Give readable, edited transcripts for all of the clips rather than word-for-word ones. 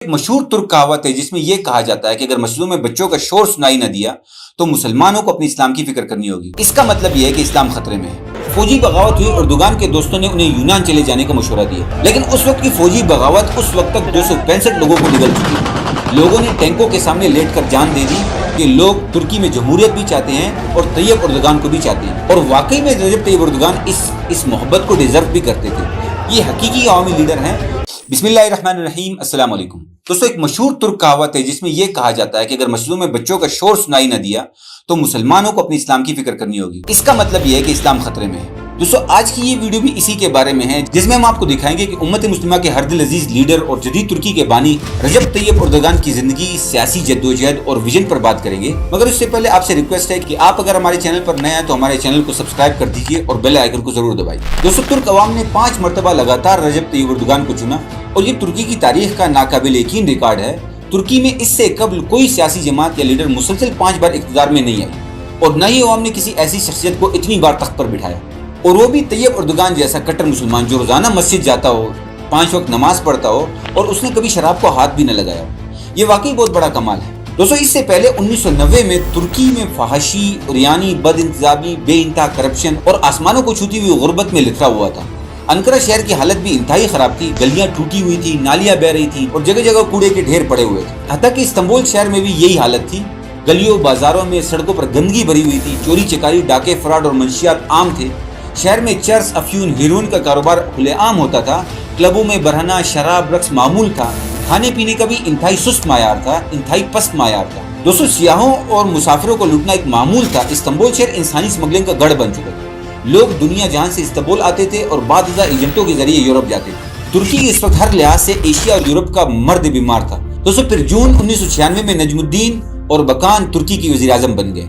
ایک مشہور ترک کہاوت ہے جس میں یہ کہا جاتا ہے کہ اگر مسجدوں میں بچوں کا شور سنائی نہ دیا تو مسلمانوں کو اپنے اسلام کی فکر کرنی ہوگی۔ اس کا مطلب یہ ہے کہ اسلام خطرے میں ہے۔ فوجی بغاوت ہوئی، اردوغان کے دوستوں نے انہیں یونان چلے جانے کا مشورہ دیا، لیکن اس وقت کی فوجی بغاوت اس وقت تک 265 لوگوں کو نگل چکی تھی۔ لوگوں نے ٹینکوں کے سامنے لیٹ کر جان دے دی کہ لوگ ترکی میں جمہوریت بھی چاہتے ہیں اور طیب اردوغان کو بھی چاہتے ہیں، اور واقعی میں رجب طیب اردوغان اس محبت کو ڈیزرو بھی کرتے تھے۔ یہ حقیقی عوامی لیڈر ہیں۔ بسم اللہ الرحمن الرحیم، السلام علیکم دوستو۔ ایک مشہور ترک کہاوت ہے جس میں یہ کہا جاتا ہے کہ اگر مسجدوں میں بچوں کا شور سنائی نہ دیا تو مسلمانوں کو اپنے اسلام کی فکر کرنی ہوگی۔ اس کا مطلب یہ ہے کہ اسلام خطرے میں ہے۔ دوستو آج کی یہ ویڈیو بھی اسی کے بارے میں ہے، جس میں ہم آپ کو دکھائیں گے کہ امت مسلمہ کے ہر دل عزیز لیڈر اور جدید ترکی کے بانی رجب طیب اردوغان کی زندگی، سیاسی جدوجہد اور ویژن پر بات کریں گے، مگر اس سے پہلے آپ سے ریکویسٹ ہے کہ آپ اگر ہمارے چینل پر نئے ہیں تو ہمارے چینل کو سبسکرائب کر دیجیے اور بیل آئیکن کو ضرور دبائیے۔ دوستو ترک عوام نے 5 مرتبہ لگاتار رجب طیب اردوغان کو چنا، اور یہ ترکی کی تاریخ کا ناقابل یقین ریکارڈ ہے۔ ترکی میں اس سے قبل کوئی سیاسی جماعت یا لیڈر مسلسل 5 بار اقتدار میں نہیں آئی، اور نہ ہی عوام نے کسی ایسی شخصیت کو اتنی بار تخت پر بٹھایا، اور وہ بھی طیب اردوغان جیسا کٹر مسلمان جو روزانہ مسجد جاتا ہو، 5 وقت نماز پڑھتا ہو، اور اس نے کبھی شراب کو ہاتھ بھی نہ لگایا۔ یہ واقعی بہت بڑا کمال ہے۔ دوستو اس سے پہلے 1990 میں ترکی میں فحاشی، عریانی، بد انتظامی، بے انتہا کرپشن اور آسمانوں کو چھوتی ہوئی غربت میں لتھڑا ہوا تھا۔ انقرہ شہر کی حالت بھی انتہائی خراب تھی، گلیاں ٹوٹی ہوئی تھی، نالیاں بہہ رہی تھی، اور جگہ جگہ کوڑے کے ڈھیر پڑے ہوئے تھے۔ حتیٰ کہ استنبول شہر میں بھی یہی حالت تھی، گلیوں بازاروں میں سڑکوں پر گندگی بھری ہوئی تھی، چوری چکاری، ڈاکے، فراڈ اور منشیات عام تھے۔ شہر میں چرس، افیون، ہیروئن کا کاروبار کھلے عام ہوتا تھا، کلبوں میں برہنہ، شراب، رقص معمول تھا، کھانے پینے کا بھی انتہائی سست معیار تھا، انتہائی پست معیار تھا۔ دوستو سیاحوں اور مسافروں کو لوٹنا ایک معمول تھا۔ استنبول شہر انسانی اسمگلنگ کا گڑھ بن چکا تھا۔ لوگ دنیا جہاں سے استنبول آتے تھے اور بعد ازاں ایجنٹوں کے ذریعے یورپ جاتے تھے۔ ترکی اس وقت ہر لحاظ سے ایشیا اور یورپ کا مرد بیمار تھا۔ دوستو پھر جون 1996 میں نجم الدین اور بکان ترکی کے وزیر اعظم بن گئے۔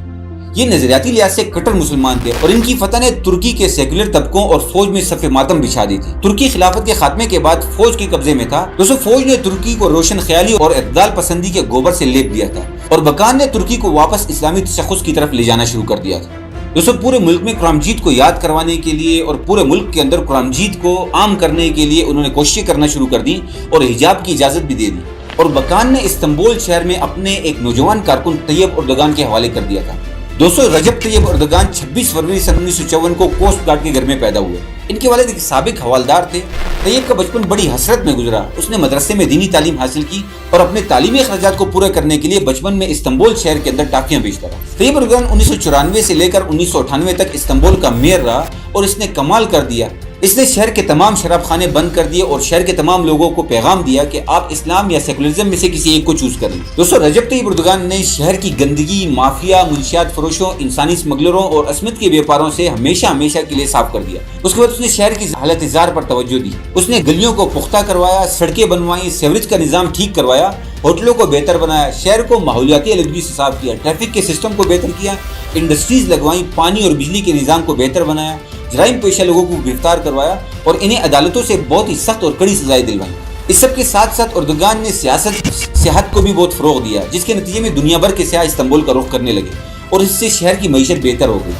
یہ نظریاتی لحاظ سے کٹر مسلمان تھے، اور ان کی فتح نے ترکی کے سیکولر طبقوں اور فوج میں صف ماتم بچھا دی تھی۔ ترکی خلافت کے خاتمے کے بعد فوج کے قبضے میں تھا۔ دوستو فوج نے ترکی کو روشن خیالی اور اعتدال پسندی کے گوبر سے لیپ دیا تھا، اور بکان نے ترکی کو واپس اسلامی تشخص کی طرف لے جانا شروع کر دیا تھا۔ دوستو پورے ملک میں قرآن مجید کو یاد کروانے کے لیے اور پورے ملک کے اندر قرآن مجید کو عام کرنے کے لیے انہوں نے کوششیں کرنا شروع کر دی اور حجاب کی اجازت بھی دے دی، اور بکان نے استنبول شہر میں اپنے ایک نوجوان کارکن طیب اردوغان کے حوالے کر دیا تھا۔ دوستو رجب طیب اردوغان 26 فروری سن 1954 کو کوسٹ گارڈ کے گھر میں پیدا ہوئے۔ ان کے والد ایک سابق حوالدار تھے۔ طیب کا بچپن بڑی حسرت میں گزرا۔ اس نے مدرسے میں دینی تعلیم حاصل کی اور اپنے تعلیمی اخراجات کو پورا کرنے کے لیے بچپن میں استنبول شہر کے اندر ٹافیاں بیچتا رہا۔ طیب اردوغان 1994 سے لے کر 1998 تک استنبول کا میئر رہا، اور اس نے کمال کر دیا۔ اس نے شہر کے تمام شراب خانے بند کر دیے اور شہر کے تمام لوگوں کو پیغام دیا کہ آپ اسلام یا سیکولرزم میں سے کسی ایک کو چوز کریں۔ دوستو رجب طیب اردوغان نے شہر کی گندگی، مافیا، منشیات فروشوں، انسانی اسمگلروں اور عصمت کے بیپاروں سے ہمیشہ کے لیے صاف کر دیا۔ اس کے بعد اس نے شہر کی حالت زار پر توجہ دی۔ اس نے گلیوں کو پختہ کروایا، سڑکیں بنوائی، سیوریج کا نظام ٹھیک کروایا، ہوٹلوں کو بہتر بنایا، شہر کو ماحولیاتی آلودگی سے صاف کیا، ٹریفک کے سسٹم کو بہتر کیا، انڈسٹریز لگوائیں، پانی اور بجلی کے نظام کو بہتر بنایا، جرائم پیشہ لوگوں کو گرفتار کروایا، اور انہیں عدالتوں سے بہت ہی سخت اور کڑی سزائیں دلوائیں۔ اس سب کے ساتھ ساتھ اردوغان نے سیاحت کو بھی بہت فروغ دیا، جس کے نتیجے میں دنیا بھر کے سیاح استنبول کا رخ کرنے لگے، اور اس سے شہر کی معیشت بہتر ہو گئی۔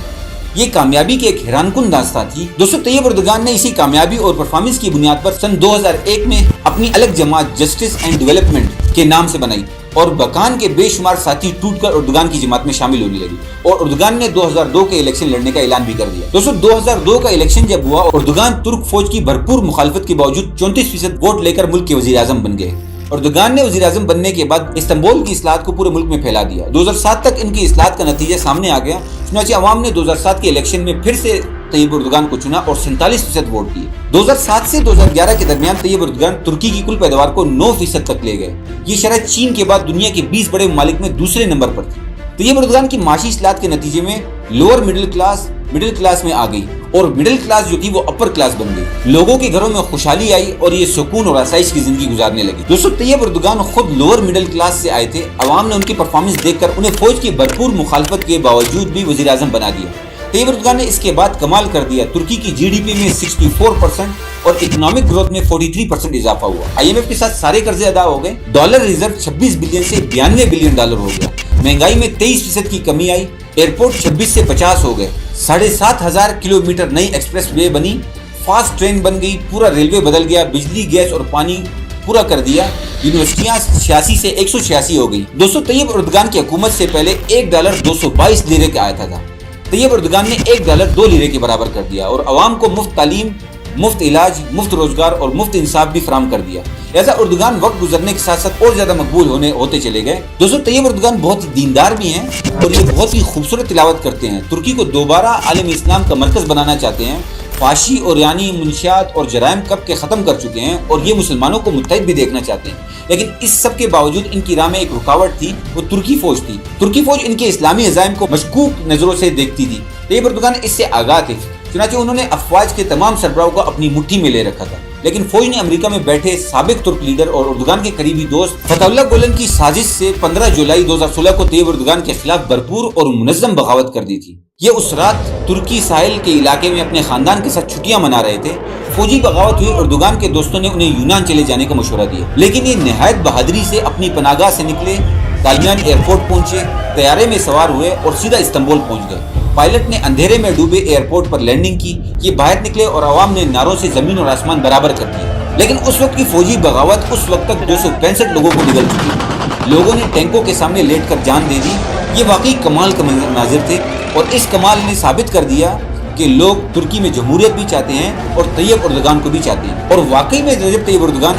یہ کامیابی کی ایک حیران کن داستان تھی۔ دوستو طیب اردوغان نے اسی کامیابی اور پرفارمنس کی بنیاد پر سن 2001 میں اپنی الگ جماعت جسٹس اینڈ ڈیولپمنٹ کے نام سے بنائی، اور بکان کے بے شمار ساتھی ٹوٹ کر اردوغان کی جماعت میں شامل ہونے لگے، اور اردوغان نے 2002 کے الیکشن لڑنے کا اعلان بھی کر دیا۔ دوستو 2002 کا الیکشن جب ہوا، اردوغان ترک فوج کی بھرپور مخالفت کے باوجود 34% ووٹ لے کر ملک کے وزیر اعظم بن گئے۔ اردوغان نے وزیر اعظم بننے کے بعد استنبول کی اصلاحات کو پورے ملک میں پھیلا دیا۔ 2007 تک ان کی اصلاحات کا نتیجہ سامنے آ گیا۔ چنانچہ عوام نے 2007 کے الیکشن میں پھر سے طیب اردوغان کو چنا اور 47% ووٹ دیے۔ 2007 سے 2011 کے درمیان طیب اردوغان ترکی کی کل پیداوار کو 9% تک لے گئے۔ یہ شرح چین کے بعد دنیا کے 20 بڑے ممالک میں دوسرے نمبر پر تھی۔ طیب اردوغان کی معاشی اصلاحات کے نتیجے میں لوور مڈل کلاس میں آ گئی، اور مڈل کلاس جو تھی وہ اپر کلاس بن گئی۔ لوگوں کے گھروں میں خوشحالی آئی، اور یہ سکون اور آسائش کی زندگی گزارنے لگے۔ دوستو طیب اردوغان خود لوور مڈل کلاس سے آئے تھے۔ عوام نے ان کی پرفارمنس دیکھ کر انہیں فوج کی بھرپور مخالفت کے باوجود بھی وزیر اعظم بنا دیا۔ طیب اردوغان نے اس کے بعد کمال کر دیا۔ ترکی کی GDP میں 64% اور اکنامک گروتھ میں 43% اضافہ ہوا۔ IMF کے ساتھ سارے قرضے ادا ہو گئے۔ ڈالر ریزرو 26 بلین سے 92 بلین ڈالر ہو گیا۔ مہنگائی میں 23% کی کمی آئی۔ ایئرپورٹ 26 سے 50 ہو گئے۔ 7,500 کلومیٹر نئی ایکسپریس وے بنی، فاسٹ ٹرین بن گئی، پورا ریلوے بدل گیا، بجلی، گیس اور پانی پورا کر دیا، یونیورسٹیاں 86 سے 186 ہو گئی۔ دوستو طیب اردگان کی حکومت سے پہلے $1 222 لیرے کا آیا تھا۔ طیب اردگان نے $1 2 لیرے کے برابر کر دیا اور عوام کو مفت تعلیم، مفت علاج، مفت روزگار اور مفت انصاف بھی فراہم کر دیا۔ لہذا اردگان وقت گزرنے کے ساتھ ساتھ اور زیادہ مقبول ہوتے چلے گئے۔ دوستو طیب اردگان بہت ہی دیندار بھی ہیں اور یہ بہت ہی خوبصورت تلاوت کرتے ہیں۔ ترکی کو دوبارہ عالم اسلام کا مرکز بنانا چاہتے ہیں۔ فحاشی اور یعنی منشیات اور جرائم کب کے ختم کر چکے ہیں اور یہ مسلمانوں کو متحد بھی دیکھنا چاہتے ہیں، لیکن اس سب کے باوجود ان کی راہ میں ایک رکاوٹ تھی، وہ ترکی فوج تھی۔ ترکی فوج ان کے اسلامی عزائم کو مشکوک نظروں سے دیکھتی تھی۔ طیب اردگان اس سے آگاہ تھے، چنانچہ انہوں نے افواج کے تمام سربراہوں کو اپنی مٹھی میں لے رکھا تھا، لیکن فوج نے امریکہ میں بیٹھے سابق ترک لیڈر اور اردگان کے قریبی دوست فتح اللہ گولن کی سازش سے 15 جولائی 2016 کو طیب اردگان کے خلاف بھرپور اور منظم بغاوت کر دی تھی۔ یہ اس رات ترکی ساحل کے علاقے میں اپنے خاندان کے ساتھ چھٹیاں منا رہے تھے۔ فوجی بغاوت ہوئی، اردگان کے دوستوں نے انہیں یونان چلے جانے کا مشورہ دیا، لیکن یہ نہایت بہادری سے اپنی پناہ گاہ سے نکلے، دالمیان ایئرپورٹ پہنچے، طیارے میں سوار ہوئے اور سیدھا استنبول پہنچ گئے۔ پائلٹ نے اندھیرے میں ڈوبے ایئرپورٹ پر لینڈنگ کی، یہ باہر نکلے اور عوام نے نعروں سے زمین اور آسمان برابر کر دیے، لیکن اس وقت کی فوجی بغاوت اس وقت تک 265 لوگوں کو نگل چکی تھی۔ لوگوں نے ٹینکوں کے سامنے لیٹ کر جان دے دی۔ یہ واقعی کمال کا مناظر تھے اور اس کمال نے ثابت کر دیا کہ لوگ ترکی میں جمہوریت بھی چاہتے ہیں اور طیب اردگان کو بھی چاہتے ہیں، اور واقعی میں رجب طیب اردگان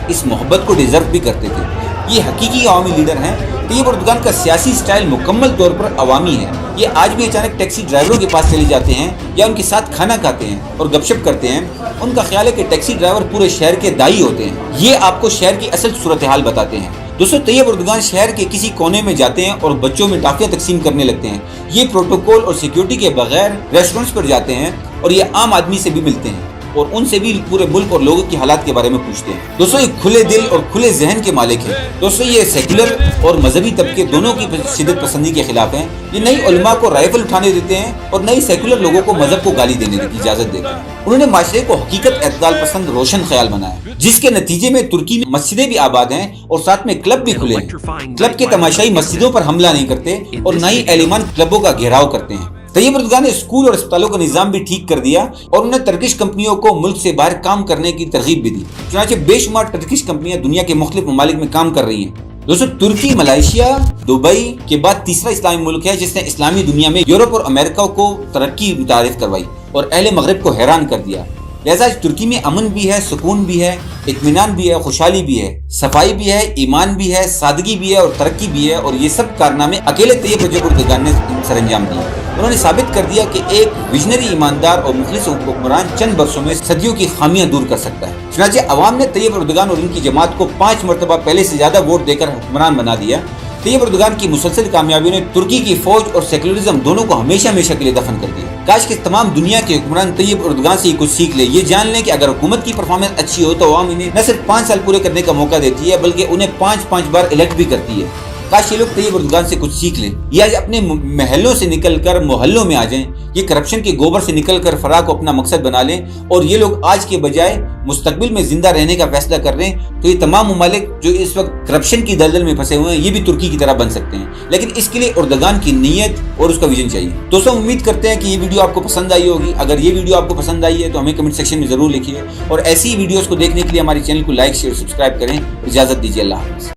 اس محبت کو ڈیزرو بھی کرتے تھے۔ یہ حقیقی عوامی لیڈر ہیں۔ طیب اردگان کا سیاسی سٹائل مکمل طور پر عوامی ہے۔ یہ آج بھی اچانک ٹیکسی ڈرائیوروں کے پاس چلے جاتے ہیں یا ان کے ساتھ کھانا کھاتے ہیں اور گپ شپ کرتے ہیں۔ ان کا خیال ہے کہ ٹیکسی ڈرائیور پورے شہر کے دائی ہوتے ہیں، یہ آپ کو شہر کی اصل صورتحال بتاتے ہیں۔ دوستو طیب اردگان شہر کے کسی کونے میں جاتے ہیں اور بچوں میں ٹافیاں تقسیم کرنے لگتے ہیں۔ یہ پروٹوکول اور سیکیورٹی کے بغیر ریسٹورنٹس پر جاتے ہیں اور یہ عام آدمی سے بھی ملتے ہیں اور ان سے بھی پورے ملک اور لوگوں کی حالات کے بارے میں پوچھتے ہیں۔ دوستو یہ کھلے دل اور کھلے ذہن کے مالک ہیں۔ دوستو یہ سیکولر اور مذہبی طبقے دونوں کی شدت پسندی کے خلاف ہیں۔ یہ نئی علماء کو رائفل اٹھانے دیتے ہیں اور نئی سیکولر لوگوں کو مذہب کو گالی دینے کی اجازت دیتے ہیں۔ انہوں نے معاشرے کو حقیقت، اعتدال پسند، روشن خیال بنایا، جس کے نتیجے میں ترکی میں مسجدیں بھی آباد ہیں اور ساتھ میں کلب بھی کھلے ہیں۔ کلب کے تماشائی مسجدوں پر حملہ نہیں کرتے اور نہ ہی اہل کلبوں کا گھیراؤ کرتے ہیں۔ طیب اردگان نے اسکول اور اسپتالوں کا نظام بھی ٹھیک کر دیا اور انہیں ترکش کمپنیوں کو ملک سے باہر کام کرنے کی ترغیب بھی دی، چنانچہ بے شمار ترکش کمپنیاں دنیا کے مختلف ممالک میں کام کر رہی ہیں۔ دوستو ترکی ملائیشیا، دبئی کے بعد تیسرا اسلامی ملک ہے جس نے اسلامی دنیا میں یورپ اور امریکہ کو ترقی متعارف کروائی اور اہل مغرب کو حیران کر دیا۔ لہذا ترکی میں امن بھی ہے، سکون بھی ہے، اطمینان بھی ہے، خوشحالی بھی ہے، صفائی بھی ہے، ایمان بھی ہے، سادگی بھی ہے اور ترقی بھی ہے، اور یہ سب کارنامے اکیلے طیب رجب اردگان نے سر انجام دیے۔ انہوں نے ثابت کر دیا کہ ایک ویژنری، ایماندار اور مخلص حکمران چند برسوں میں صدیوں کی خامیاں دور کر سکتا ہے۔ چنانچہ عوام نے طیب اردگان اور ان کی جماعت کو 5 مرتبہ پہلے سے زیادہ ووٹ دے کر حکمران بنا دیا۔ طیب اردگان کی مسلسل کامیابیوں نے ترکی کی فوج اور سیکولرزم دونوں کو ہمیشہ ہمیشہ کے لیے دفن کر دیا۔ کاش کہ تمام دنیا کے حکمران طیب اردگان سے کچھ سیکھ لے، یہ جان لیں کہ اگر حکومت کی پرفارمنس اچھی ہو تو عوام انہیں نہ صرف 5 سال پورے کرنے کا موقع دیتی ہے بلکہ انہیں 5 بار الیکٹ بھی کرتی ہے۔ کاش یہ لوگ طیب اردگان سے کچھ سیکھ لیں، یہ آج اپنے محلوں سے نکل کر محلوں میں آ جائیں، یہ کرپشن کے گوبر سے نکل کر فراغ کو اپنا مقصد بنا لیں، اور یہ لوگ آج کے بجائے مستقبل میں زندہ رہنے کا فیصلہ کر رہے ہیں، تو یہ تمام ممالک جو اس وقت کرپشن کی دلدل میں پھنسے ہوئے ہیں یہ بھی ترکی کی طرح بن سکتے ہیں، لیکن اس کے لیے اردگان کی نیت اور اس کا ویژن چاہیے۔ دوستوں امید کرتے ہیں کہ یہ ویڈیو آپ کو پسند آئی ہوگی۔ اگر یہ ویڈیو آپ کو پسند آئی ہے تو ہمیں کمنٹ سیکشن میں ضرور لکھیے، اور ایسی ویڈیوز کو دیکھنے کے لیے ہماری چینل کو لائک، شیئر، سبسکرائب کریں۔ اجازت دیجیے، اللہ حافظ۔